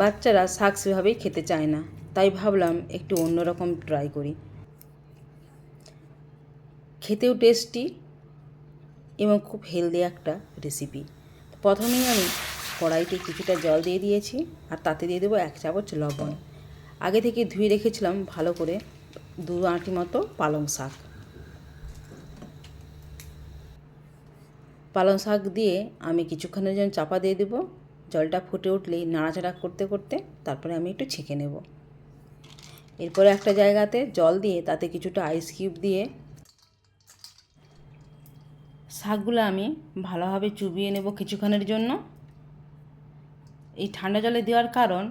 বাচ্চারা শাক সেভাবেই খেতে চায় না, তাই ভাবলাম একটু অন্যরকম ট্রাই করি। খেতেও টেস্টি এবং খুব হেলদি একটা রেসিপি। প্রথমেই আমি কড়াইতে কিছুটা জল দিয়ে দিয়েছি আর তাতে দিয়ে দেবো 1 চামচ লবণ। আগে থেকে ধুয়ে রেখেছিলাম ভালো করে 2 আঁটি মতো পালং শাক। পালং শাক দিয়ে আমি কিছুক্ষণের জন্য চাপা দিয়ে দেবো। জলটা ফুটে উঠলেই নাড়াচাড়া করতে করতে তারপরে আমি একটু ছেঁকে নেব। এরপরে একটা জায়গাতে জল দিয়ে তাতে কিছুটা আইস কিউব দিয়ে শাকগুলো আমি ভালোভাবে চুবিয়ে নেব কিছুক্ষণের জন্য। এই ঠান্ডা জলে দেওয়ার কারণ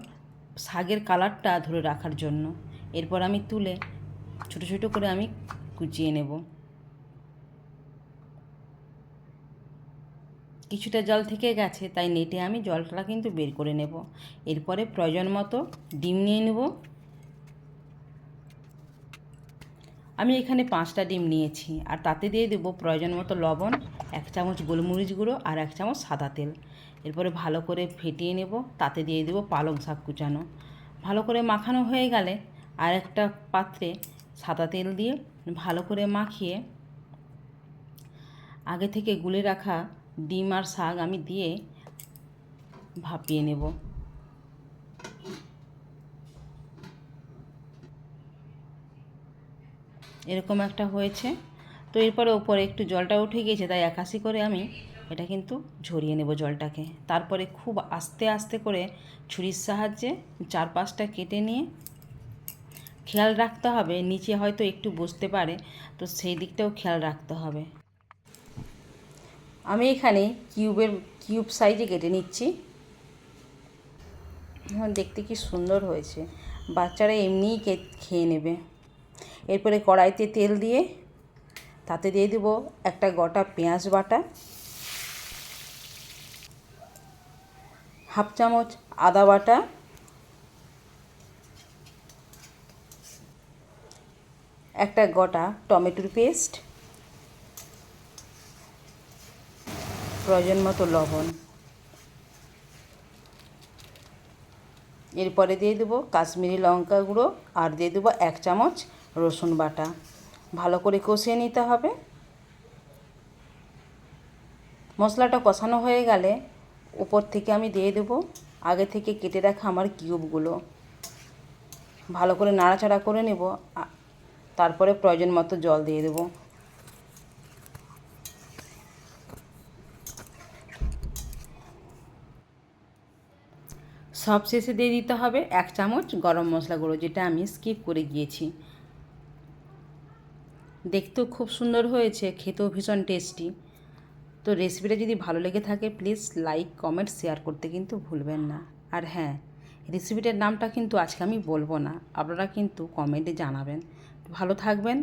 শাকের কালারটা ধরে রাখার জন্য। এরপর আমি তুলে ছোটো ছোটো করে আমি কুচিয়ে নেব। কিছুটা জল থেকে গেছে, তাই নেটে আমি জলটা কিন্তু বের করে নেব। এরপরে প্রয়োজন মতো ডিম নিয়ে নেব। আমি এখানে 5টা ডিম নিয়েছি আর তাতে দিয়ে দেবো প্রয়োজন মতো লবণ, 1 চামচ গোলমরিচ গুঁড়ো আর 1 চামচ সাদা তেল। এরপরে ভালো করে ফেটিয়ে নেব। তাতে দিয়ে দেবো পালং শাক কুচানো। ভালো করে মাখানো হয়ে গেলে আর একটা পাত্রে সাদা তেল দিয়ে ভালো করে মাখিয়ে আগে থেকে গুলে রাখা ডিম আর শাক আমি দিয়ে ভাপিয়ে নেব। এরকম একটা হয়েছে। তো এরপরে ওপরে একটু জলটা উঠে গিয়েছে, তাই একাশি করে আমি এটা কিন্তু ঝরিয়ে নেব জলটাকে। তারপরে খুব আস্তে আস্তে করে ছুরির সাহায্যে 4-5টা কেটে নিয়ে খেয়াল রাখতে হবে নিচে হয়তো একটু বসতে পারে, তো সেই দিকটাও খেয়াল রাখতে হবে। আমি এখানে কিউব সাইজে কেটে নিচ্ছি। দেখতে কি সুন্দর হয়েছে, বাচ্চারা এমনিই খেয়ে নেবে। এরপরে কড়াইতে তেল দিয়ে তাতে দিয়ে দেবো একটা গোটা পেঁয়াজ বাটা, 1/2 চামচ আদা বাটা, একটা গোটা টমেটোর পেস্ট, প্রয়োজন মতো লবণ। এরপরে দিয়ে দেবো কাশ্মীরি লঙ্কা গুঁড়ো আর দিয়ে দেবো 1 চামচ রসুন বাটা। ভালো করে কষিয়ে নিতে হবে। মশলাটা কষানো হয়ে গেলে উপর থেকে আমি দিয়ে দেবো আগে থেকে কেটে রাখা আমার কিউবগুলো। ভালো করে নাড়াচাড়া করে নেব। তারপরে প্রয়োজন মতো জল দিয়ে দেবো। সব শেষে দিয়ে দিতে হবে 1 চামচ গরম মশলা গুঁড়ো, যেটা আমি স্কিপ করে গিয়েছি। দেখতেও খুব সুন্দর হয়েছে, খেতেও ভীষণ টেস্টি। তো রেসিপিটা যদি ভালো লেগে থাকে প্লিজ লাইক কমেন্ট শেয়ার করতে কিন্তু ভুলবেন না। আর হ্যাঁ, রেসিপিটার নামটা কিন্তু আজকে আমি বলবো না, আপনারা কিন্তু কমেন্টে জানাবেন। ভালো থাকবেন।